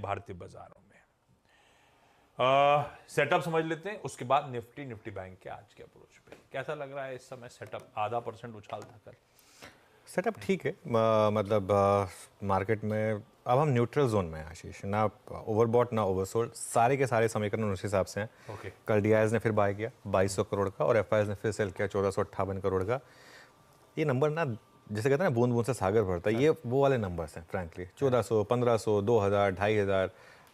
भारतीय बाजारों में। सेटअप समझ लेते हैं, उसके बाद निफ्टी बैंक के आज के अप्रोच पे कैसा लग रहा है इस समय सेटअप? 0.5% उछाल था कल। सेटअप ठीक है, मतलब मार्केट में अब हम न्यूट्रल जोन में हैं आशीष, ना ओवरबॉट ना ओवरसोल्ड, सारे के सारे समीकरण उस हिसाब से हैं। ओके। कल डीआईएस ने फिर बाय किया 2200 करोड़ का और एफआईएस ने फिर सेल किया 1458 करोड़ का। ये नंबर ना जैसे कहते हैं ना बूंद बूंद से सागर भरता है, ये वो वाले नंबर्स हैं फ्रैंकली। 1400, 1500, 2000, 2500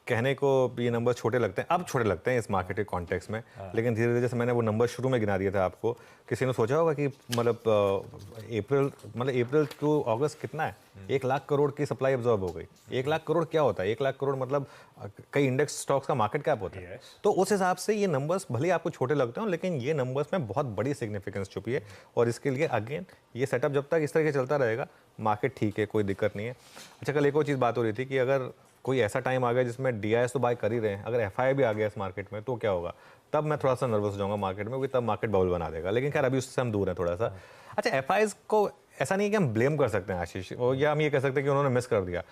कहने को ये नंबर छोटे लगते हैं, अब छोटे लगते हैं इस मार्केट के कॉन्टेक्स्ट में, लेकिन धीरे धीरे जैसे मैंने वो नंबर शुरू में गिना दिया था आपको, किसी ने सोचा होगा कि मतलब अप्रैल टू अगस्त कितना है, 1 लाख करोड़ की सप्लाई एब्जॉर्ब हो गई। 1 लाख करोड़ क्या होता है? 1 लाख करोड़ मतलब कई इंडेक्स स्टॉक्स का मार्केट कैप होता है। तो उस हिसाब से ये नंबर्स भले आपको छोटे लगते हो, लेकिन ये नंबर्स में बहुत बड़ी सिग्निफिकेंस छुपी है। और इसके लिए अगेन ये सेटअप जब तक इस तरह से चलता रहेगा, मार्केट ठीक है, कोई दिक्कत नहीं है। अच्छा, कल एक और चीज़ बात हो रही थी कि अगर कोई ऐसा टाइम आ गया जिसमें डीआईएस तो बाय कर ही रहे हैं, अगर एफआई भी आ गया इस मार्केट में तो क्या होगा? तब मैं थोड़ा सा नर्वस हो जाऊंगा मार्केट में, क्योंकि तब मार्केट बबल बना देगा। लेकिन खैर अभी उससे हम दूर हैं थोड़ा सा। अच्छा, एफआईएस को ऐसा नहीं कि हम ब्लेम कर सकते हैं आशीष, या हम ये कह सकते हैं कि उन्होंने मिस कर दिया।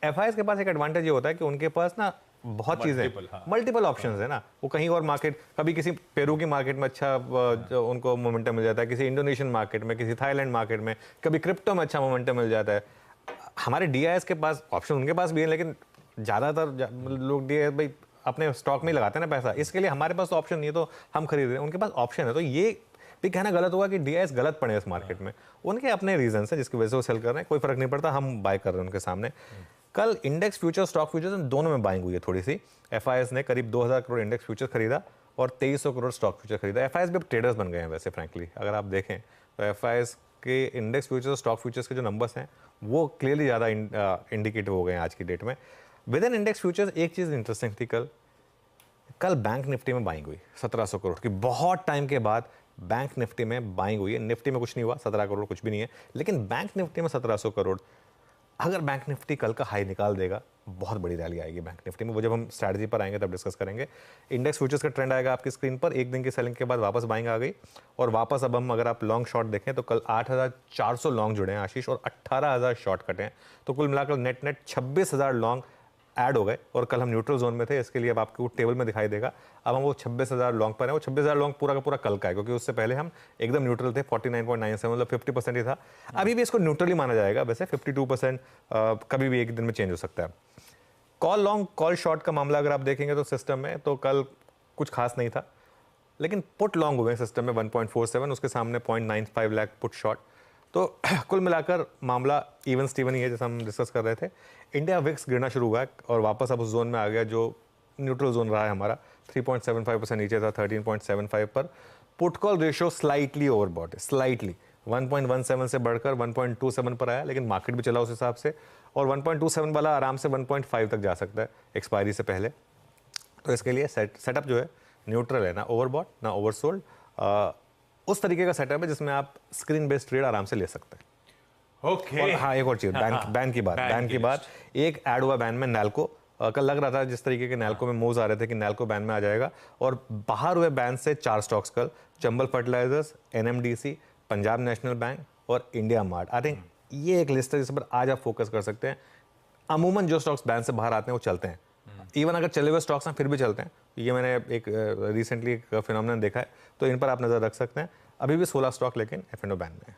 एफआईएस के पास एक एडवांटेज ये होता है कि उनके पास ना बहुत चीज़ें, मल्टीपल ऑप्शंस है ना। वो कहीं और मार्केट, कभी किसी पेरू की मार्केट में अच्छा उनको मोमेंटम मिल जाता है, किसी इंडोनेशियन मार्केट में, किसी थाईलैंड मार्केट में, कभी क्रिप्टो में अच्छा मोमेंटम मिल जाता है। हमारे डीआईएस के पास ऑप्शन उनके पास भी है, लेकिन ज़्यादातर लोग डीआईएस भाई अपने स्टॉक में ही लगाते हैं ना पैसा, इसके लिए हमारे पास तो ऑप्शन नहीं है, तो हम खरीद रहे हैं। उनके पास ऑप्शन है, तो ये भी कहना गलत होगा कि डीआईएस गलत पड़े इस मार्केट में। उनके अपने रीजन है जिसकी वजह से वो सेल कर रहे हैं, कोई फर्क नहीं पड़ता, हम बाय कर रहे हैं उनके सामने। कल इंडेक्स फ्यूचर, स्टॉक फ्यूचर्स दोनों में बाइंग हुई है थोड़ी सी। एफआईएस ने करीब 2000 करोड़ इंडेक्स फ्यूचर खरीदा और 2300 करोड़ स्टॉक फ्यूचर खरीदा। एफआईएस भी अब ट्रेडर्स बन गए हैं वैसे फ्रैंकली, अगर आप देखें तो एफआईएस के इंडेक्स फ्यूचर्स, स्टॉक फ्यूचर्स के जो नंबर्स हैं वो क्लियरली ज़्यादा इंडिकेटिव हो गए हैं आज की डेट में। विद इन इंडेक्स फ्यूचर्स एक चीज़ इंटरेस्टिंग थी, कल बैंक निफ्टी में बाइंग हुई 1700 करोड़ की। बहुत टाइम के बाद बैंक निफ्टी में बाइंग हुई है। निफ्टी में कुछ नहीं हुआ, 17 करोड़ कुछ भी नहीं है, लेकिन बैंक निफ्टी में 1700 करोड़। अगर बैंक निफ्टी कल का हाई निकाल देगा, बहुत बड़ी रैली आएगी बैंक निफ्टी में। वो जब हम स्ट्रैटेजी पर आएंगे तब डिस्कस करेंगे। इंडेक्स फ्यूचर्स का ट्रेंड आएगा आपकी स्क्रीन पर। एक दिन की सेलिंग के बाद वापस बाइंग आ गई और वापस अब हम अगर आप लॉन्ग शॉर्ट देखें तो कल 8400 लॉन्ग जुड़े हैं आशीष और 18000 शॉर्ट कटे हैं। तो कुल मिलाकर नेट 26000 लॉन्ग ऐड हो गए। और कल हम न्यूट्रल जोन में थे, इसके लिए अब आपको टेबल में दिखाई देगा। अब हम वो 26000 लॉन्ग पर हैं। वो 26000 लॉन्ग पूरा का पूरा कल का है, क्योंकि उससे पहले हम एकदम न्यूट्रल थे, 49.97 मतलब 50% ही था। अभी भी इसको न्यूट्रली माना जाएगा, वैसे 52% कभी भी एक दिन में चेंज हो सकता है। कॉल लॉन्ग कॉल शॉर्ट का मामला अगर आप देखेंगे तो सिस्टम में तो कल कुछ खास नहीं था, लेकिन पुट लॉन्ग हुए सिस्टम में 1.47, उसके सामने 0.95 लाख पुट शॉर्ट। तो कुल मिलाकर मामला इवन स्टीवन ही है, जैसा हम डिस्कस कर रहे थे। इंडिया विक्स गिरना शुरू हुआ है और वापस अब उस जोन में आ गया जो न्यूट्रल जोन रहा है हमारा। 3.75% नीचे था 13.75 पर। Put call ratio slightly overbought है, स्लाइटली 1.17 से बढ़कर 1.27 पर आया, लेकिन मार्केट भी चला उस हिसाब से। और 1.27 वाला आराम से 1.5 तक जा सकता है एक्सपायरी से पहले। तो इसके लिए सेटअप जो है न्यूट्रल है, ना ओवरबॉट ना ओवरसोल्ड। उस तरीके का सेटअप है जिसमें आप स्क्रीन बेस्ड ट्रेड आराम से ले सकते हैं। ओके। और हाँ, एक और चीज, बैन की बात एक ऐड हुआ बैन में नैल्को। कल लग रहा था जिस तरीके के नैल्को में मूव्स आ रहे थे कि नैल्को बैन में आ जाएगा, और बाहर हुए बैन से 4 स्टॉक्स कल, चंबल फर्टिलाइजर्स, एनएमडीसी, पंजाब नेशनल बैंक और इंडिया मार्ट। आई थिंक ये एक लिस्ट है जिस पर आज आप फोकस कर सकते हैं। अमूमन जो स्टॉक्स बैन से बाहर आते हैं वो चलते हैं, इवन अगर चले हुए स्टॉक्स हैं फिर भी चलते हैं। ये मैंने एक रिसेंटली एक फिनोमेनन देखा है, तो इन पर आप नजर रख सकते हैं। अभी भी 16 स्टॉक लेकिन एफ एंड ओ बैन में है।